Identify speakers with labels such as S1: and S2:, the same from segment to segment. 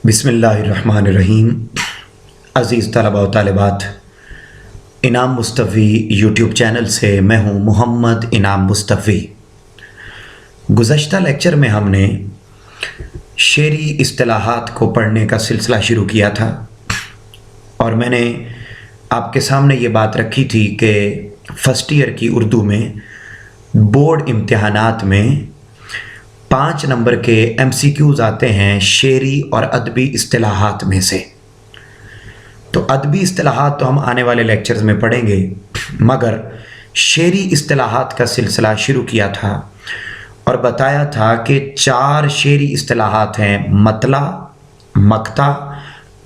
S1: बिस्मिल्लाहिर्रहमानिर्रहीम। अज़ीज़ तलबा व तालिबात, इनाम मुस्तफ़ी यूट्यूब चैनल से मैं हूँ मोहम्मद इनाम मुस्तफ़ी। गुज़श्ता लेक्चर में हमने शेरी इस्तिलाहात को पढ़ने का सिलसिला शुरू किया था और मैंने आपके सामने ये बात रखी थी कि फ़र्स्ट ईयर की उर्दू में बोर्ड इम्तिहानात में 5 नंबर के MCQs आते हैं शेरी और अदबी इस्तिलाहात में से। तो अदबी इस्तिलाहात तो हम आने वाले लेक्चर्स में पढ़ेंगे, मगर शेरी इस्तिलाहात का सिलसिला शुरू किया था और बताया था कि 4 शेरी इस्तिलाहात हैं: मतला, मक्ता,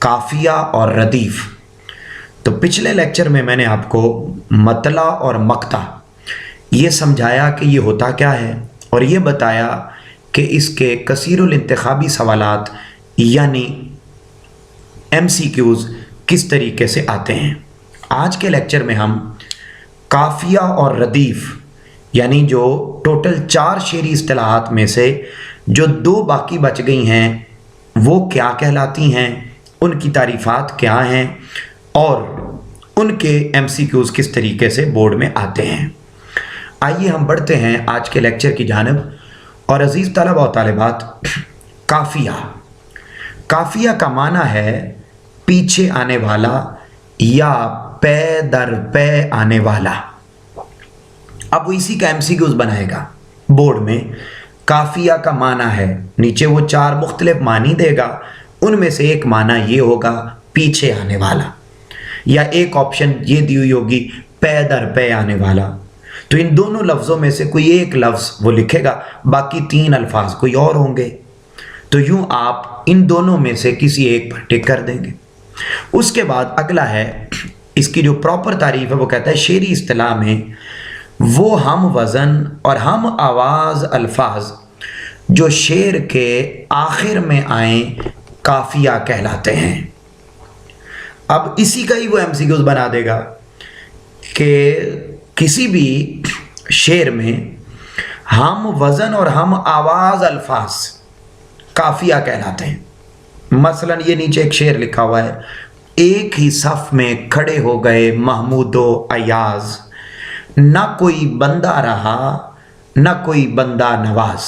S1: काफ़िया और रदीफ़। तो पिछले लेक्चर में मैंने आपको मतला और मक्ता ये समझाया कि ये होता क्या है और ये बताया कि इसके कसीरुल इंतखाबी सवालात यानी MCQs किस तरीके से आते हैं। आज के लेक्चर में हम काफ़िया और रदीफ़ यानी जो टोटल 4 शेरी इस्तिलाहात में से जो 2 बाकी बच गई हैं वो क्या कहलाती हैं, उनकी तारीफ़ात क्या हैं और उनके MCQs किस तरीके से बोर्ड में आते हैं। आइए हम बढ़ते हैं आज के लेक्चर की जानिब। और अज़ीज़ तलबा व तालिबात, काफ़िया का माना है पीछे आने वाला या पे दर पे आने वाला। अब वो इसी का MCQs बनाएगा बोर्ड में। काफ़िया का माना है, नीचे वो 4 मुख्तलिफ मानी देगा, उनमें से एक माना ये होगा पीछे आने वाला, या एक ऑप्शन ये दी हुई होगी पे दर पे आने वाला। तो इन दोनों लफ्ज़ों में से कोई एक लफ्ज़ वो लिखेगा, बाकी 3 अल्फाज कोई और होंगे। तो यूं आप इन दोनों में से किसी एक पर टिक कर देंगे। उसके बाद अगला है, इसकी जो प्रॉपर तारीफ है वो कहता है शेरी इस्तिलाह में वो हम वज़न और हम आवाज़ अल्फाज जो शेर के आखिर में आए काफ़िया कहलाते हैं। अब इसी का ही वो MCQs बना देगा कि किसी भी शेर में हम वज़न और हम आवाज़ अल्फाज काफ़िया कहलाते हैं। मसलन ये नीचे एक शेर लिखा हुआ है, एक ही सफ़ में खड़े हो गए महमूदो अयाज, ना कोई बंदा रहा ना कोई बंदा नवाज।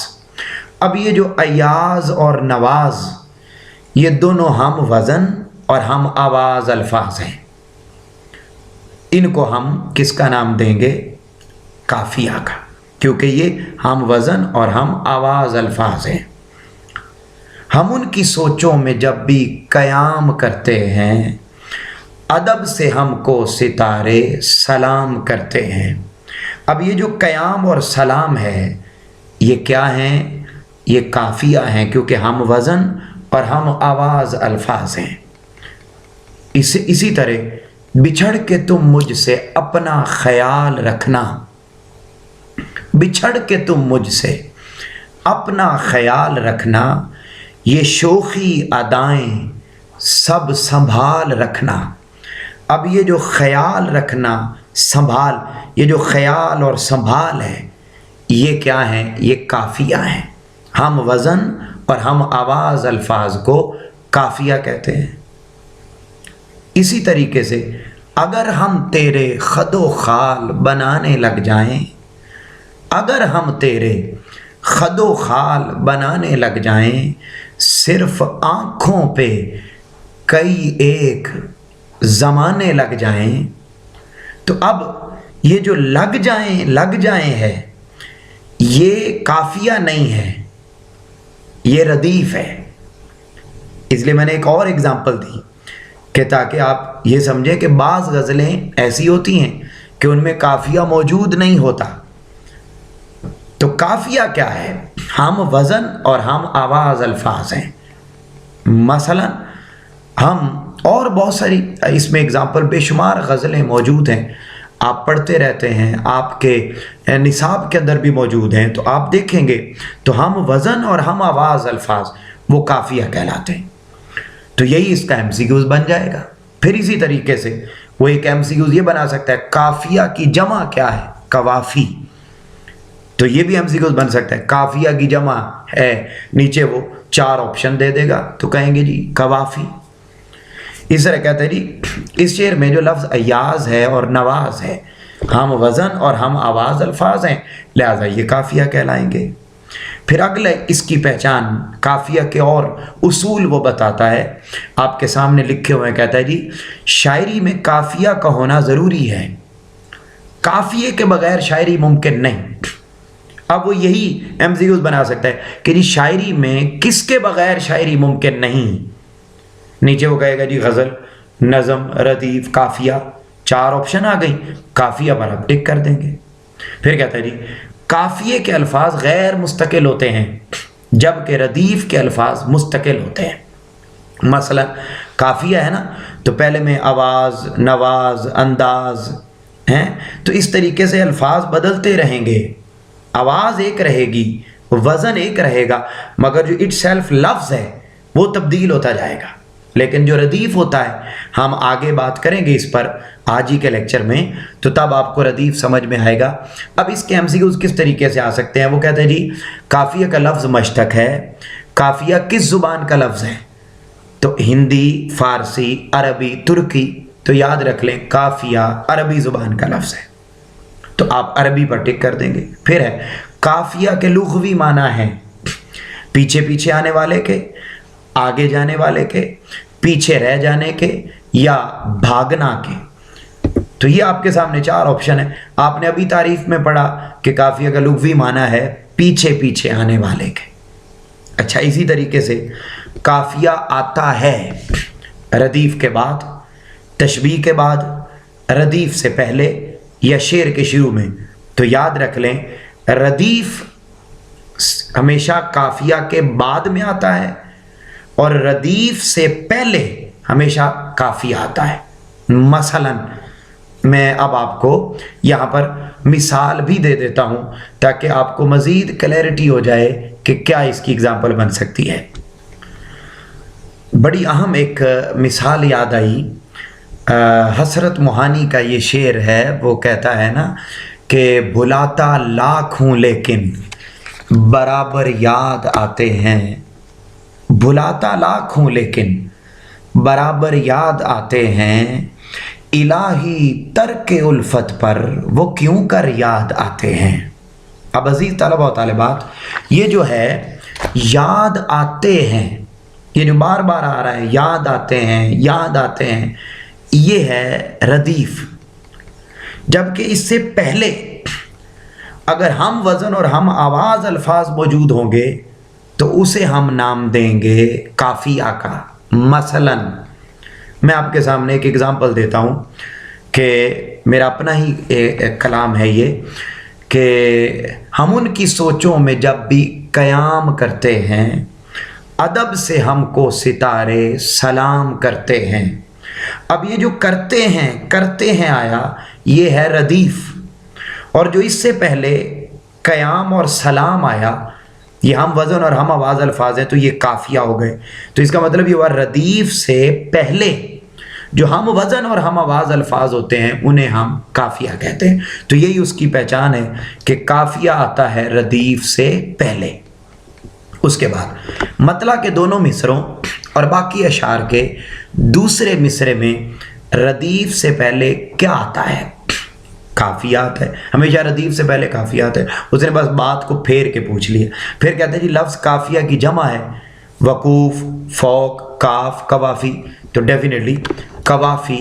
S1: अब ये जो अयाज और नवाज ये दोनों हम वज़न और हम आवाज़ अल्फाज हैं। इनको हम किसका नाम देंगे? काफ़िया का, क्योंकि ये हम वज़न और हम आवाज़ अल्फाज हैं। हम उनकी सोचों में जब भी क़याम करते हैं, अदब से हमको सितारे सलाम करते हैं। अब ये जो क़याम और सलाम है ये क्या हैं? ये काफ़िया हैं, क्योंकि हम वज़न और हम आवाज़ अल्फाज हैं। इसी तरह बिछड़ के तुम मुझसे अपना ख्याल रखना, बिछड़ के तुम मुझसे अपना ख्याल रखना, ये शोखी अदाएं सब संभाल रखना। अब ये जो ख्याल रखना, संभाल, ये जो ख्याल और संभाल है ये क्या है? ये काफ़िया हैं। हम वज़न और हम आवाज़ अल्फाज को काफ़िया कहते हैं। इसी तरीके से अगर हम तेरे खदो खाल बनाने लग जाएं, अगर हम तेरे खदो खाल बनाने लग जाएं, सिर्फ आँखों पे कई एक ज़माने लग जाएं। तो अब ये जो लग जाएं है ये काफ़िया नहीं है, ये रदीफ़ है। इसलिए मैंने एक और एग्ज़ाम्पल दी कि ताकि आप ये समझें कि बाज़ गज़लें ऐसी होती हैं कि उनमें काफ़िया मौजूद नहीं होता। तो काफ़िया क्या है? हम वज़न और हम आवाज़ अल्फाज हैं। मसलन हम और बहुत सारी इसमें एग्ज़ाम्पल बेशुमार गज़लें मौजूद हैं, आप पढ़ते रहते हैं, आपके निसाब के अंदर भी मौजूद हैं। तो आप देखेंगे तो हम वज़न और हम आवाज़ अल्फाज वो काफ़िया कहलाते हैं। तो यही इसका MCQs बन जाएगा। फिर इसी तरीके से वो एक MCQs ये बना सकता है, काफ़िया की जमा क्या है? कवाफ़ी। तो ये भी MCQs बन सकता है, काफ़िया की जमा है, नीचे वो 4 ऑप्शन दे देगा, तो कहेंगे जी कवाफी। इस तरह कहते हैं जी इस शेर में जो लफ्ज़ अयाज है और नवाज है, हम वज़न और हम आवाज़ अल्फाज हैं, लिहाजा ये काफ़िया कहलाएंगे। फिर अगले इसकी पहचान काफ़िया के और उसूल वो बताता है, आपके सामने लिखे हुए हैं। कहता है जी शायरी में काफ़िया का होना ज़रूरी है, काफ़िए के बगैर शायरी मुमकिन नहीं। अब वो यही एमसीक्यूज़ बना सकता है कि जी शायरी में किसके बगैर शायरी मुमकिन नहीं। नीचे वो कहेगा जी गज़ल, नज़म, रदीफ़, काफ़िया, 4 ऑप्शन आ गई, काफ़िया पर आप टिक कर देंगे। फिर कहता है जी काफ़िए के अल्फाज गैर मुस्तकिल होते हैं, जबकि रदीफ़ के अल्फाज मुस्तकिल होते हैं। मसलन काफ़िया है ना, तो पहले में आवाज़, नवाज, अंदाज हैं, तो इस तरीके से अल्फाज बदलते रहेंगे। आवाज़ एक रहेगी, वज़न एक रहेगा, मगर जो इट सेल्फ लफ्ज़ है वो तब्दील होता जाएगा। लेकिन जो रदीफ़ होता है, हम आगे बात करेंगे इस पर आज ही के लेक्चर में, तो तब आपको रदीफ़ समझ में आएगा। अब इसके एमसीक्यूज़ किस तरीके से आ सकते हैं। वो कहते हैं जी काफ़िया का लफ्ज़ मश्तक है, काफ़िया किस ज़ुबान का लफ्ज़ है, तो हिंदी, फ़ारसी, अरबी, तुर्की। तो याद रख लें काफ़िया अरबी ज़ुबान का लफ्ज़ है, तो आप अरबी पर टिक कर देंगे। फिर है काफ़िया के लुग़वी माना है पीछे पीछे आने वाले के, आगे जाने वाले के, पीछे रह जाने के या भागना के। तो ये आपके सामने 4 ऑप्शन है। आपने अभी तारीफ में पढ़ा कि काफ़िया का लुग़वी माना है पीछे पीछे आने वाले के। अच्छा, इसी तरीके से काफ़िया आता है रदीफ़ के बाद, तशबीह के बाद, रदीफ़ से पहले या शेर के शुरू में। तो याद रख लें रदीफ़ हमेशा काफ़िया के बाद में आता है और रदीफ़ से पहले हमेशा काफ़िया आता है। मसलन मैं अब आपको यहाँ पर मिसाल भी दे देता हूँ ताकि आपको मज़ीद क्लैरिटी हो जाए कि क्या इसकी एग्ज़ाम्पल बन सकती है। बड़ी अहम एक मिसाल याद आई, हसरत मोहानी का ये शेर है। वो कहता है ना कि भुलाता लाख हूँ लेकिन बराबर याद आते हैं, भुलाता लाख हूँ लेकिन बराबर याद आते हैं, इलाही तर्क उल्फत पर वो क्यों कर याद आते हैं। अब अजीज़ तलबा व तालिबात, ये जो है याद आते हैं, ये जो बार बार आ रहा है याद आते हैं, याद आते हैं, ये है रदीफ़। जबकि इससे पहले अगर हम वज़न और हम आवाज़ अल्फाज मौजूद होंगे तो उसे हम नाम देंगे काफ़िया का। मसलन मैं आपके सामने एक एग्ज़ाम्पल देता हूँ कि मेरा अपना ही एक कलाम है ये, कि हम उनकी सोचों में जब भी क़याम करते हैं, अदब से हमको सितारे सलाम करते हैं। अब ये जो करते हैं आया, ये है रदीफ़, और जो इससे पहले क़याम और सलाम आया, ये हम वज़न और हम आवाज़ अल्फाज हैं, तो ये काफ़िया हो गए। तो इसका मतलब ये हुआ रदीफ़ से पहले जो हम वज़न और हम आवाज़ अल्फाज होते हैं उन्हें हम काफ़िया कहते हैं। तो यही उसकी पहचान है कि काफ़िया आता है रदीफ़ से पहले। उसके बाद मतला के दोनों मिसरों और बाकी अशार के दूसरे मिसरे में रदीफ़ से पहले क्या आता है? काफ़िया आता है। हमेशा रदीफ़ से पहले काफ़िया आता है। उसने बस बात को फेर के पूछ लिया। फिर कहते हैं जी लफ्ज़ काफ़िया की जमा है वकूफ़, फ़ौक, काफ, कवाफ़ी। तो डेफिनेटली कवाफ़ी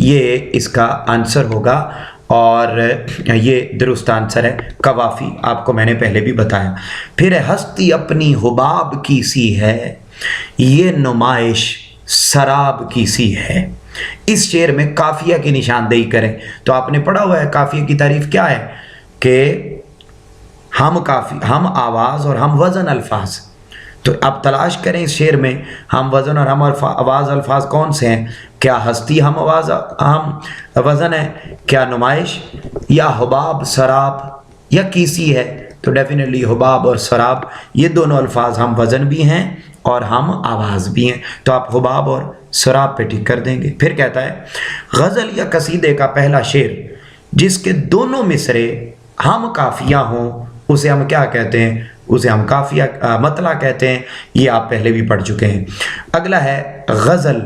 S1: ये इसका आंसर होगा और ये दुरुस्त आंसर है कवाफ़ी, आपको मैंने पहले भी बताया। फिर हस्ती अपनी हुबाब की सी है, ये नुमाइश शराब की सी है। इस शेर में काफ़िया की निशानदेही करें तो आपने पढ़ा हुआ है काफ़िया की तारीफ़ क्या है कि हम आवाज़ और हम वज़न अल्फाज। तो अब तलाश करें इस शेर में हम वज़न और हम आवाज़ अल्फाज कौन से हैं। क्या हस्ती हम आवाज़ हम वज़न है, क्या नुमाइश, या हुबाब शराब या कीसी है। तो डेफिनेटली हुबाब और शराब ये दोनों अल्फाज हम वज़न भी हैं और हम आवाज़ भी हैं। तो आप हुबाब और शराब पे टिक कर देंगे। फिर कहता है गज़ल या कसीदे का पहला शेर जिसके दोनों मिसरे हम काफ़िया हों उसे हम क्या कहते हैं? उसे हम काफिया मतला कहते हैं, ये आप पहले भी पढ़ चुके हैं। अगला है गज़ल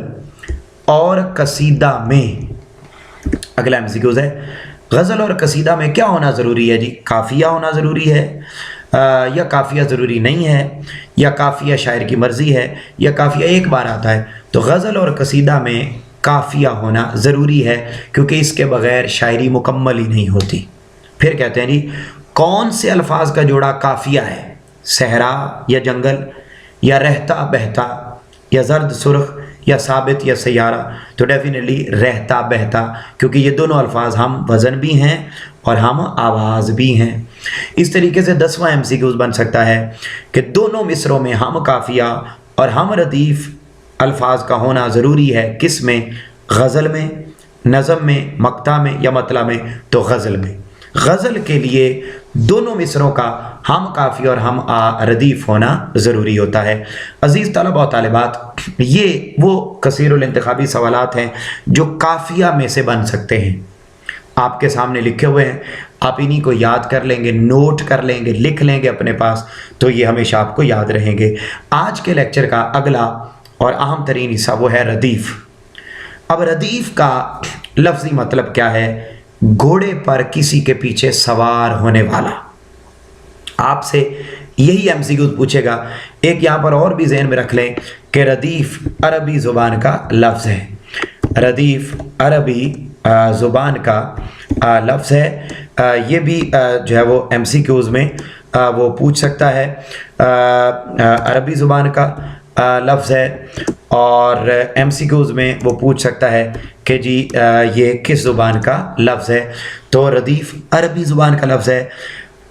S1: और कसीदा में। अगला एमसीक्यूज है, गज़ल और कसीदा में क्या होना ज़रूरी है जी? काफिया होना ज़रूरी है या काफिया ज़रूरी नहीं है, या काफिया शायर की मर्ज़ी है, या काफिया एक बार आता है? तो गज़ल और कसीदा में काफिया होना ज़रूरी है, क्योंकि इसके बग़ैर शायरी मुकम्मल ही नहीं होती। फिर कहते हैं जी, कौन से अल्फाज का जोड़ा काफिया है? सहरा या जंगल, या रहता बहता, या जर्द सुर्ख, या साबित या सैयारा? तो डेफिनेटली रहता बहता, क्योंकि ये दोनों अल्फाज हम वज़न भी हैं और हम आवाज़ भी हैं। इस तरीके से 10वां एमसीक्यूज बन सकता है कि दोनों मिसरों में हम काफिया और हम रदीफ़ अल्फाज का होना ज़रूरी है। किस में? गज़ल में, नज़म में, मक्ता में या मतला में? तो गज़ल में। गज़ल के लिए दोनों मिसरों का हम काफ़ी और हम रदीफ़ होना ज़रूरी होता है। अज़ीज़ तलबा और तालिबात, ये वो कसीरुल इंतखाबी सवालात हैं जो काफ़िया में से बन सकते हैं। आपके सामने लिखे हुए हैं, आप इन्हीं को याद कर लेंगे, नोट कर लेंगे, लिख लेंगे अपने पास, तो ये हमेशा आपको याद रहेंगे। आज के लेक्चर का अगला और अहम तरीन हिस्सा वो है रदीफ़। अब रदीफ़ का लफ्ज़ी मतलब क्या है? घोड़े पर किसी के पीछे सवार होने वाला। आपसे यही एमसीक्यूज पूछेगा। एक यहाँ पर और भी ज़हन में रख लें कि रदीफ़ अरबी ज़ुबान का लफ्ज़ है। रदीफ़ अरबी ज़ुबान का लफ्ज़ है। ये भी जो है वो एमसीक्यूज में वो पूछ सकता है। अरबी ज़ुबान का लफ्ज़ है और एमसीक्यूज में वो पूछ सकता है कि जी ये किस ज़ुबान का लफ्ज़ है। तो रदीफ़ अरबी ज़ुबान का लफ्ज़ है।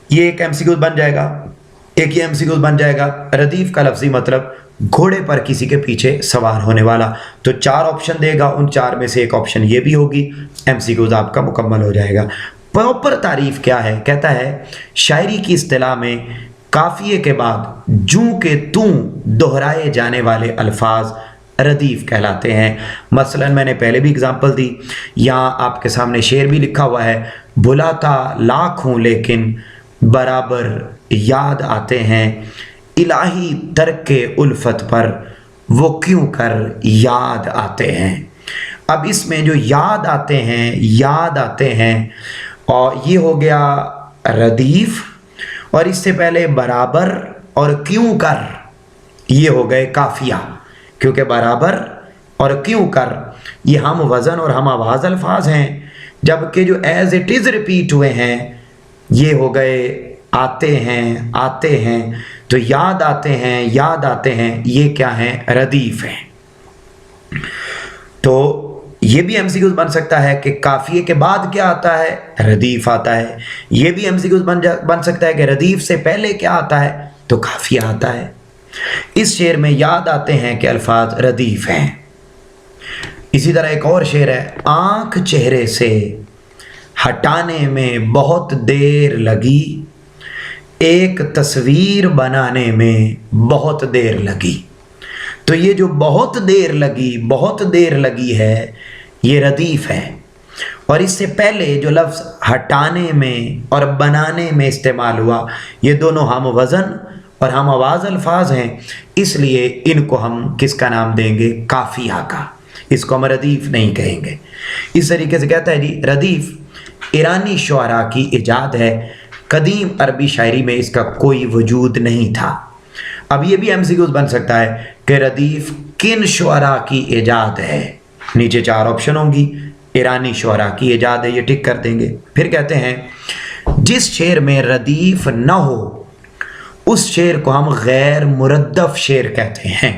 S1: ये एक एमसीक्यूज बन जाएगा, एक ही एमसीक्यूज बन जाएगा। रदीफ़ का लफ्ज़ी मतलब घोड़े पर किसी के पीछे सवार होने वाला। तो 4 ऑप्शन देगा, उन 4 में से एक ऑप्शन ये भी होगी। एमसीक्यूज आपका मुकम्मल हो जाएगा। प्रॉपर तारीफ़ क्या है? कहता है शायरी की इस्तिलाह में काफ़िए के बाद जूं के तूं दोहराए जाने वाले अल्फाज रदीफ़ कहलाते हैं। मसलन मैंने पहले भी एग्जांपल दी, यहाँ आपके सामने शेर भी लिखा हुआ है, भुलाता लाख हूँ लेकिन बराबर याद आते हैं, इलाही तरके उल्फत पर वो क्यों कर याद आते हैं। अब इसमें जो याद आते हैं और ये हो गया रदीफ़, और इससे पहले बराबर और क्यों कर ये हो गए काफिया, क्योंकि बराबर और क्यों कर ये हम वज़न और हम आवाज़ अल्फाज हैं, जबकि जो एज इट इज़ रिपीट हुए हैं ये हो गए आते हैं। तो याद आते हैं ये क्या हैं? रदीफ़ हैं। तो ये भी एमसीक्यूज बन सकता है कि काफिए के बाद क्या आता है? रदीफ़ आता है। ये भी एमसीक्यूज बन सकता है कि रदीफ़ से पहले क्या आता है? तो काफिया आता है। इस शेर में याद आते हैं कि अल्फाज रदीफ़ हैं। इसी तरह एक और शेर है, आँख चेहरे से हटाने में बहुत देर लगी, एक तस्वीर बनाने में बहुत देर लगी। तो ये जो बहुत देर लगी है ये रदीफ़ है। और इससे पहले जो लफ्ज़ हटाने में और बनाने में इस्तेमाल हुआ, ये दोनों हम वज़न और हम आवाज़ अल्फाज हैं, इसलिए इनको हम किसका नाम देंगे? काफिया का। इसको हम रदीफ़ नहीं कहेंगे। इस तरीके से कहता है जी, रदीफ़ ईरानी शुअरा की इजाद है, कदीम अरबी शायरी में इसका कोई वजूद नहीं था। अब ये भी एमसीक्यूज बन सकता है कि रदीफ़ किन शुअरा की इजाद है? नीचे 4 ऑप्शन होंगी, ईरानी शुअरा की इजाद है, ये टिक कर देंगे। फिर कहते हैं जिस शेर में रदीफ़ न हो उस शेर को हम गैर मुरद्दफ शेर कहते हैं।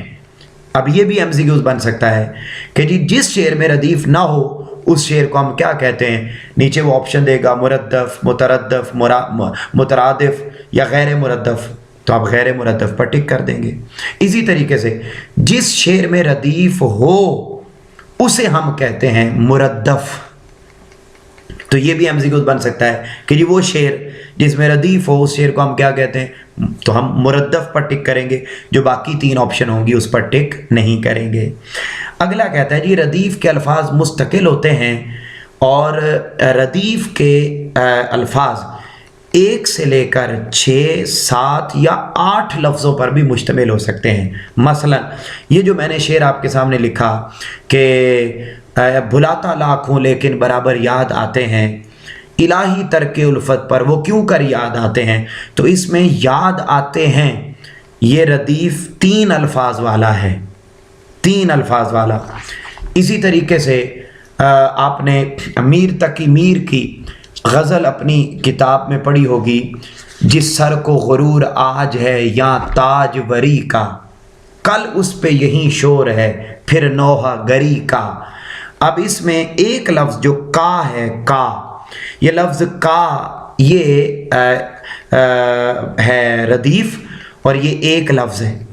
S1: अब ये भी एमसीक्यूज बन सकता है कि जी जिस शेर में रदीफ़ ना हो उस शेर को हम क्या कहते हैं? नीचे वो ऑप्शन देगा, मुरद्दफ, मुतरद्दफ, मुतरादिफ या गैर मुरद्दफ। तो आप गैर मुरद्दफ पर टिक कर देंगे। इसी तरीके से जिस शेर में रदीफ़ हो उसे हम कहते हैं मुरद्दफ। तो ये भी एमसीक्यूज बन सकता है कि जी वो शेर जिसमें रदीफ़ हो उस शेर को हम क्या कहते हैं? तो हम मुरद्दफ पर टिक करेंगे, जो बाकी 3 ऑप्शन होंगी उस पर टिक नहीं करेंगे। अगला कहता है जी रदीफ़ के अल्फाज मुस्तकिल होते हैं और रदीफ़ के अल्फाज एक से लेकर 6, 7 या 8 लफ्ज़ों पर भी मुश्तमिल हो सकते हैं। मसलन ये जो मैंने शेर आपके सामने लिखा कि भुलाता लाखों लेकिन बराबर याद आते हैं, इलाही तरके उल्फत पर वो क्यों कर याद आते हैं, तो इसमें याद आते हैं ये रदीफ़ 3 अल्फाज वाला है, 3 अल्फाज वाला। इसी तरीके से आपने मीर तकी मीर की गज़ल अपनी किताब में पढ़ी होगी, जिस सर को गुरूर आज है या ताज वरी का, कल उस पे यही शोर है फिर नौहा गरी का। अब इसमें एक लफ्ज़ जो का है, का, ये लफ्ज़ का ये है रदीफ़, और ये एक लफ्ज़ है।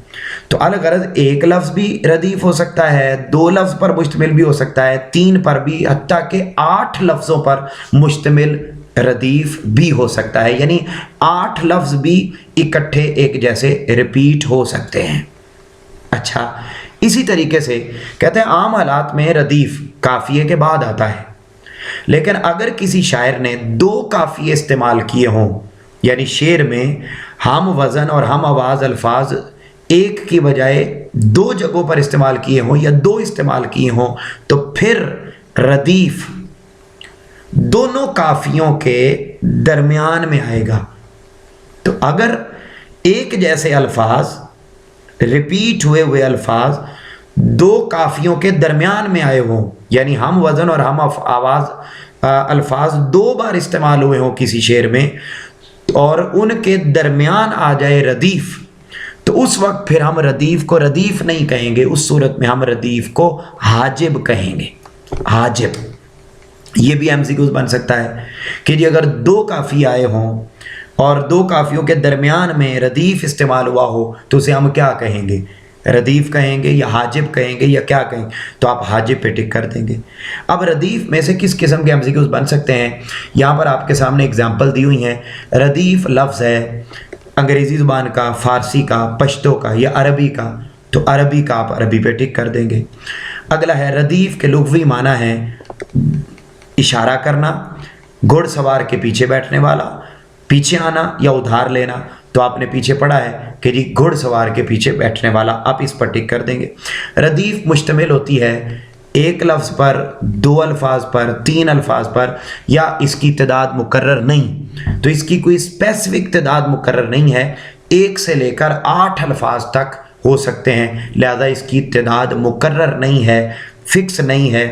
S1: तो अलगरज एक लफ्ज़ भी रदीफ़ हो सकता है, 2 लफ्ज़ पर मुश्तमिल भी हो सकता है, 3 पर भी, हत्ता के 8 लफ्ज़ों पर मुश्तमिल रदीफ़ भी हो सकता है। यानी 8 लफ्ज़ भी इकट्ठे एक जैसे रिपीट हो सकते हैं। अच्छा, इसी तरीके से कहते हैं आम हालात में रदीफ़ काफ़िए के बाद आता है, लेकिन अगर किसी शायर ने 2 काफ़िए इस्तेमाल किए हों, यानी शेर में हम वज़न और हम आवाज़ अल्फाज एक की बजाय 2 जगहों पर इस्तेमाल किए हों या 2 इस्तेमाल किए हों, तो फिर रदीफ़ दोनों काफ़ियों के दरमियान में आएगा। तो अगर एक जैसे अल्फाज, रिपीट हुए अल्फाज 2 काफ़ियों के दरमियान में आए हों, यानी हम वज़न और हम आवाज़ अल्फाज 2 बार इस्तेमाल हुए हों किसी शेर में, और उनके दरमियान आ जाए रदीफ़, तो उस वक्त फिर हम रदीफ़ को रदीफ़ नहीं कहेंगे, उस सूरत में हम रदीफ़ को हाजिब कहेंगे। हाजिब, ये भी एमसीक्यूज़ बन सकता है कि जी अगर 2 काफ़ी आए हों और 2 काफ़ियों के दरमियान में रदीफ़ इस्तेमाल हुआ हो, तो उसे हम क्या कहेंगे, रदीफ़ कहेंगे या हाजिब कहेंगे या क्या कहेंगे, तो आप हाजिब पे टिक कर देंगे। अब रदीफ़ में से किस किस्म के एमसीक्यूज़ बन सकते हैं, यहाँ पर आपके सामने एग्जांपल दी हुई हैं। रदीफ़ लफ्ज़ है अंग्रेज़ी ज़ुबान का, फ़ारसी का, पश्तो का या अरबी का, तो अरबी का आप अरबी पे टिक कर देंगे। अगला है रदीफ़ के लुग़वी माना है इशारा करना, घुड़सवार के पीछे बैठने वाला, पीछे आना या उधार लेना, तो आपने पीछे पढ़ा है कि जी घुड़सवार के पीछे बैठने वाला, आप इस पर टिक कर देंगे। रदीफ़ मुश्तमिल होती है एक लफ्ज़ पर, 2 अल्फाज पर, 3 अल्फाज पर, या इसकी तादाद मुकर्रर नहीं, तो इसकी कोई स्पेसिफिक तादाद मुकर्रर नहीं है, 1 से लेकर 8 अल्फाज तक हो सकते हैं, लिहाजा इसकी तादाद मुकर्रर नहीं है, फिक्स नहीं है,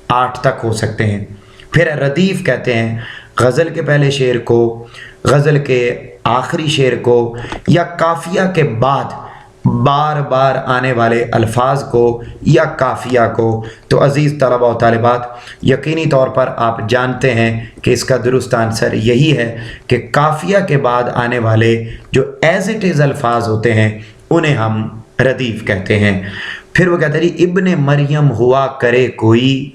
S1: 8 तक हो सकते हैं। फिर रदीफ़ कहते हैं गज़ल के पहले शेर को, गज़ल के आखिरी शेर को, या काफ़िया के बाद बार बार आने वाले अल्फाज को या काफ़िया को। तो अज़ीज़ तलबा व तालिबात, यकीनी तौर पर आप जानते हैं कि इसका दुरुस्त आंसर यही है कि काफ़िया के बाद आने वाले जो एज़ इट इज़ अल्फाज होते हैं उन्हें हम रदीफ़ कहते हैं। फिर वो कहते हैं इब्ने मरियम हुआ करे कोई,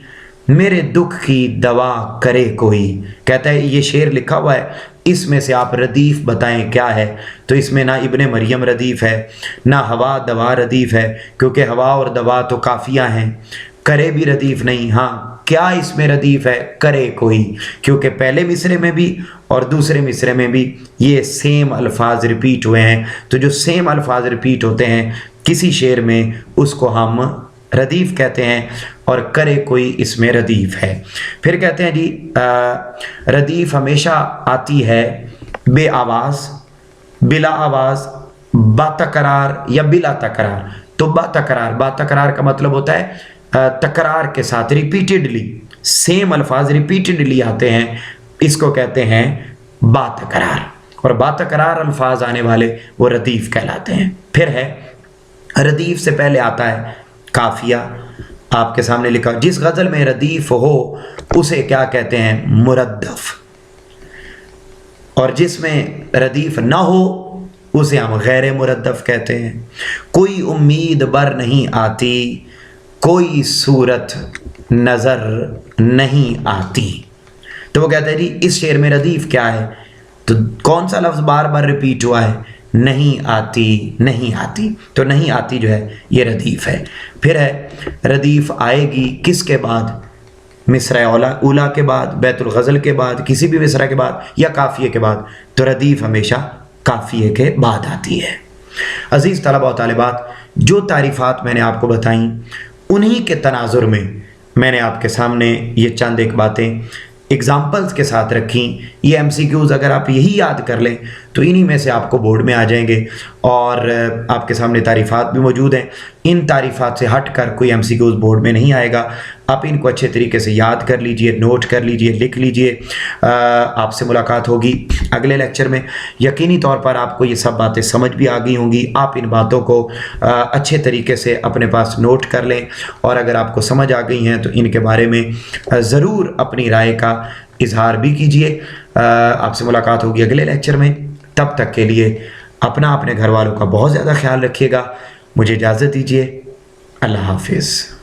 S1: मेरे दुख की दवा करे कोई। कहता है ये शेर लिखा हुआ है, इसमें से आप रदीफ़ बताएं क्या है, तो इसमें ना इब्ने मरियम रदीफ़ है, ना हवा दवा रदीफ़ है, क्योंकि हवा और दवा तो काफ़िया हैं। करे भी रदीफ़ नहीं, हाँ क्या इसमें रदीफ़ है, करे कोई, क्योंकि पहले मिसरे में भी और दूसरे मिसरे में भी ये सेम अल्फाज रिपीट हुए हैं। तो जो सेम अल्फाज रिपीट होते हैं किसी शेर में, उसको हम रदीफ़ कहते हैं, और करे कोई इसमें रदीफ़ है। फिर कहते हैं जी रदीफ़ हमेशा आती है बे आवाज़, बिला आवाज़, बातकरार या बिला तकरार। तो बातकरार का मतलब होता है तकरार के साथ, रिपीटेडली, सेम अल्फाज रिपीटेडली आते हैं, इसको कहते हैं बातकरार, और बातकरार अल्फाज आने वाले वो रदीफ़ कहलाते हैं। फिर है रदीफ़ से पहले आता है काफ़िया, आपके सामने लिखा, जिस गज़ल में रदीफ़ हो उसे क्या कहते हैं, मुरद्दफ़, और जिसमें रदीफ़ ना हो उसे हम गैर मुरद्दफ़ कहते हैं। कोई उम्मीद बर नहीं आती, कोई सूरत नज़र नहीं आती। तो वो कहते हैं जी इस शेर में रदीफ़ क्या है, तो कौन सा लफ्ज़ बार बार रिपीट हुआ है, नहीं आती, नहीं आती। तो नहीं आती जो है ये रदीफ़ है। फिर है रदीफ़ आएगी किसके बाद, مصرع اولا کے بعد، بیت الغزل کے بعد، کسی بھی مصرع کے بعد یا قافیے کے بعد، تو ردیف ہمیشہ قافیے کے بعد آتی ہے۔ عزیز طلبہ و طالبات، جو تعریفات میں نے آپ کو بتائیں انہی کے تناظر میں نے آپ کے سامنے یہ چند ایک باتیں ایگزامپلز کے ساتھ رکھیں۔ یہ ایم سی کیوز اگر آپ یہی یاد کر لیں تو انہی میں سے آپ کو بورڈ میں آ جائیں گے، اور آپ کے سامنے تعریفات بھی موجود ہیں۔ ان تعریفات سے ہٹ کر کوئی ایم سی کیوز بورڈ میں نہیں آئے گا۔ آپ ان کو اچھے طریقے سے یاد کر لیجئے، نوٹ کر لیجئے، لکھ لیجئے۔ آپ سے ملاقات ہوگی اگلے لیکچر میں۔ یقینی طور پر آپ کو یہ سب باتیں سمجھ بھی آ گئی ہوں گی۔ آپ ان باتوں کو اچھے طریقے سے اپنے پاس نوٹ کر لیں، اور اگر آپ کو سمجھ آ گئی ہیں تو ان کے بارے میں ضرور اپنی رائے کا اظہار بھی کیجئے۔ آپ سے ملاقات ہوگی اگلے لیکچر میں۔ تب تک کے لیے اپنے گھر والوں کا بہت زیادہ خیال رکھیے گا۔ مجھے اجازت دیجیے۔ اللہ حافظ۔